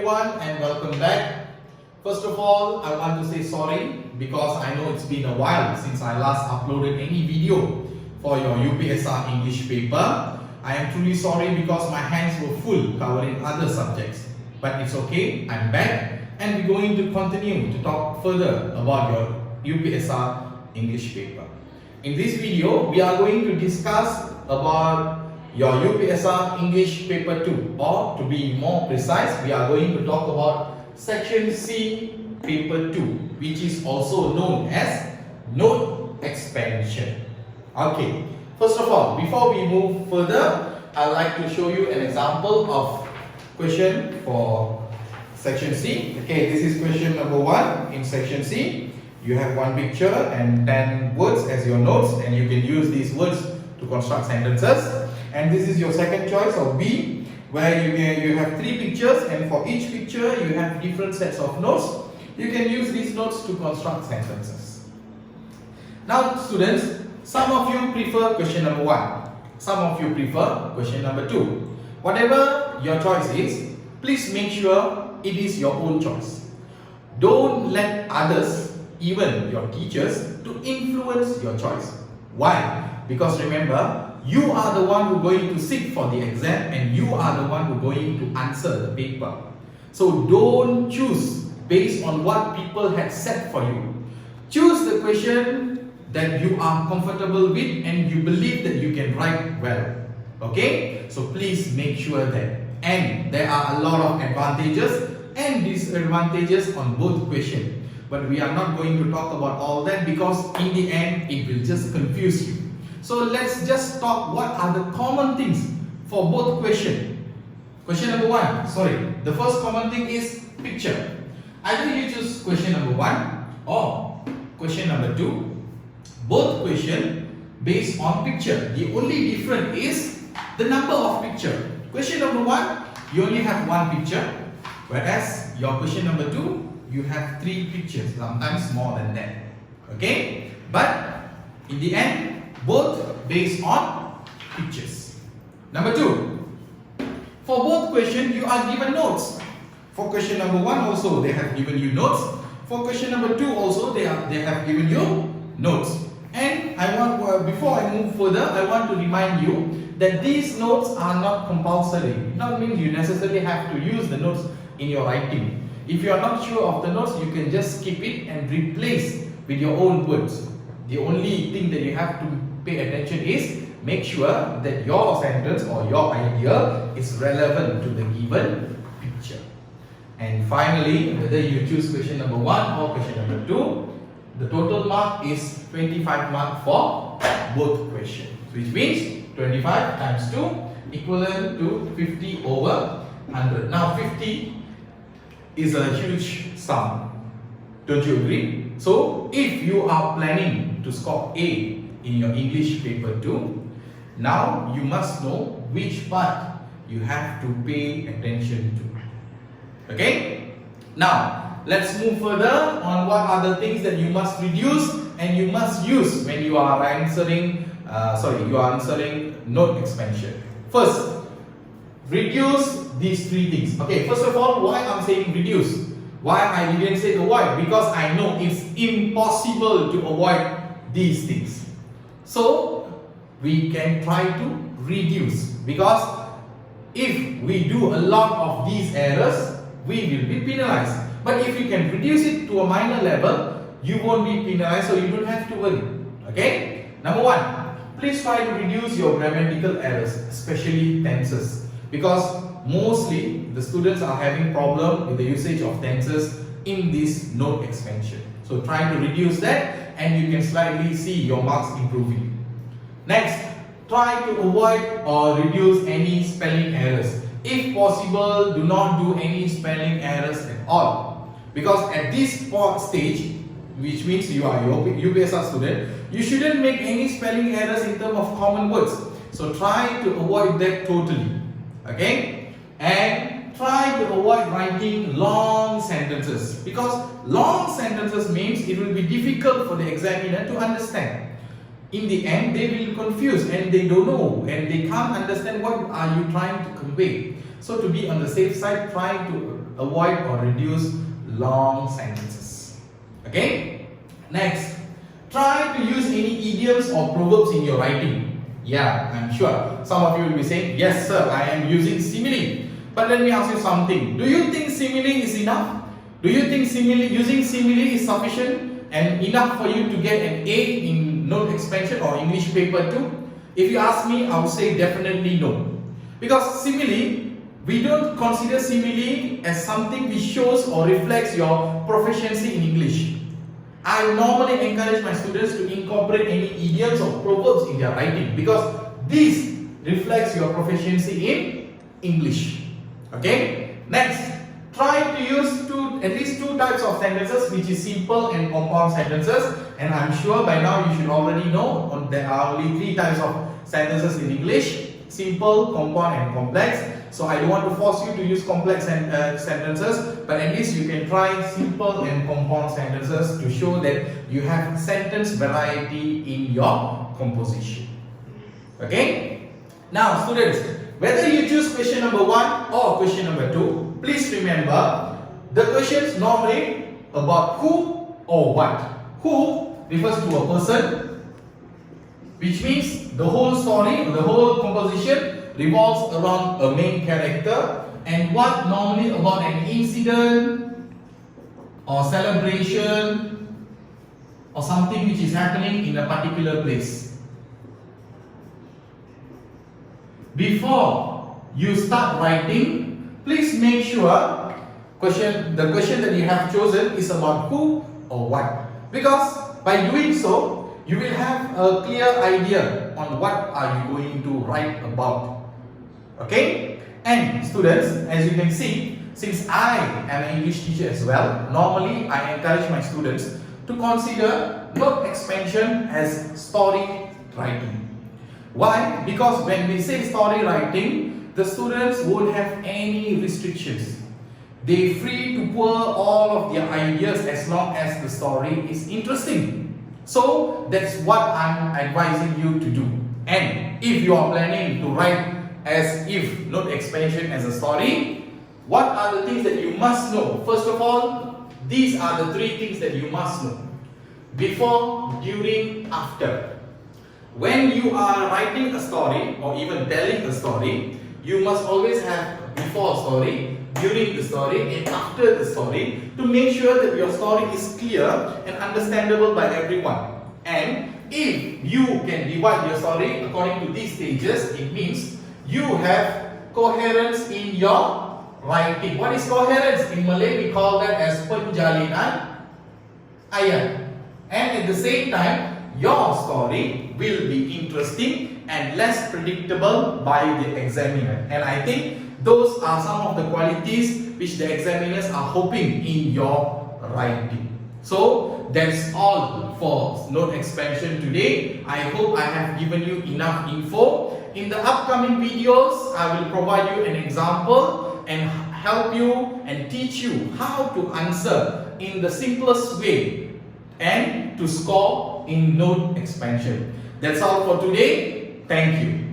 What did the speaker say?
everyone and welcome back. First of all, I want to say sorry because I know it's been a while since I last uploaded any video for your UPSR English paper. I am truly sorry because my hands were full covering other subjects. But it's okay, I'm back and we're going to continue to talk further about your UPSR English paper. In this video, we are going to discuss about your UPSR English paper 2, or to be more precise, we are going to talk about section C paper 2, which is also known as note expansion. Okay, first of all, before we move further, I'd like to show you an example of question for section C. Okay, this is question number 1 in section C. You have one picture and 10 words as your notes, and you can use these words to construct sentences. And this is your second choice of B, where you have 3 pictures, and for each picture you have different sets of notes. You can use these notes to construct sentences. Now students, some of you prefer question number 1, some of you prefer question number 2. Whatever your choice is, please make sure it is your own choice. Don't let others, even your teachers, to influence your choice. Why? Because remember, you are the one who going to sit for the exam and you are the one who going to answer the paper. So don't choose based on what people had said for you. Choose the question that you are comfortable with and you believe that you can write well. Okay? So please make sure that. And there are a lot of advantages and disadvantages on both questions. But we are not going to talk about all that because in the end it will just confuse you. So let's just talk what are the common things for both questions. Question number 1, sorry, the first common thing is picture. Either you choose question number 1 or question number 2. Both questions based on picture. The only difference is the number of picture. Question number 1, you only have one picture, whereas your question number 2, you have 3 pictures, sometimes more than that. Okay, but in the end, both based on pictures. Number 2, for both questions you are given notes. For question number 1 also they have given you notes. For question number 2 also they have given you notes. And before I move further, I want to remind you that these notes are not compulsory. It doesn't mean you necessarily have to use the notes in your writing. If you are not sure of the notes, you can just skip it and replace with your own words. The only thing that you have to pay attention is make sure that your sentence or your idea is relevant to the given picture. And finally, whether you choose question number 1 or question number 2, the total mark is 25 mark for both questions, which means 25 times 2 equivalent to 50 over 100. Now 50 is a huge sum, don't you agree? So if you are planning to score A in your English paper 2, now you must know which part you have to pay attention to. Okay? Now let's move further on what are the things that you must reduce and you must use when you are answering note expansion. First, reduce these 3 things. Okay, first of all, why I'm saying reduce? Why I didn't say avoid? Because I know it's impossible to avoid these things. So we can try to reduce, because if we do a lot of these errors, we will be penalized. But if you can reduce it to a minor level, you won't be penalized, so you don't have to worry. Okay? Number 1, please try to reduce your grammatical errors, especially tenses, because mostly the students are having problem with the usage of tenses in this note expansion. So try to reduce that and you can slightly see your marks improving. Next, try to avoid or reduce any spelling errors. If possible, do not do any spelling errors at all, because at this stage, which means you are a UPSR student, you shouldn't make any spelling errors in terms of common words. So try to avoid that totally. Okay? And try to avoid writing long sentences, because long sentences means it will be difficult for the examiner to understand. In the end, they will confuse and they don't know and they can't understand what are you trying to convey. So to be on the safe side, try to avoid or reduce long sentences. Okay? Next, try to use any idioms or proverbs in your writing. Yeah, I'm sure some of you will be saying, yes sir, I am using simile. But let me ask you something. Do you think simile is enough? Do you think using simile is sufficient and enough for you to get an A in note expansion or English paper 2? If you ask me, I would say definitely no. Because simile, we don't consider simile as something which shows or reflects your proficiency in English. I normally encourage my students to incorporate any idioms or proverbs in their writing because this reflects your proficiency in English. Okay? Next, try to use at least two types of sentences, which is simple and compound sentences. And I'm sure by now you should already know there are only three types of sentences in English: simple, compound, and complex. So I don't want to force you to use complex sentences, but at least you can try simple and compound sentences to show that you have sentence variety in your composition. Okay? Now students, whether you choose question number 1 or question number 2, please remember the questions normally about who or what. Who refers to a person, which means the whole story, the whole composition revolves around a main character, and what normally about an incident or celebration or something which is happening in a particular place. Before you start writing, please make sure the question that you have chosen is about who or what, because by doing so you will have a clear idea on what are you going to write about. Okay? And students, as you can see, since I am an English teacher as well, normally I encourage my students to consider note expansion as story writing. Why? Because when we say story writing, the students won't have any restrictions. They're free to pour all of their ideas as long as the story is interesting. So that's what I'm advising you to do. And if you are planning to write as if note expansion as a story, what are the things that you must know? First of all, these are the three things that you must know: before, during, after. When you are writing a story or even telling a story, you must always have before story, during the story, and after the story to make sure that your story is clear and understandable by everyone. And if you can divide your story according to these stages, it means you have coherence in your writing. What is coherence? In Malay, we call that as penjalinan ayat. And at the same time, your story will be interesting and less predictable by the examiner. And I think those are some of the qualities which the examiners are hoping in your writing. So that's all for note expansion today. I hope I have given you enough info. In the upcoming videos, I will provide you an example and help you and teach you how to answer in the simplest way and to score in note expansion. That's all for today. Thank you.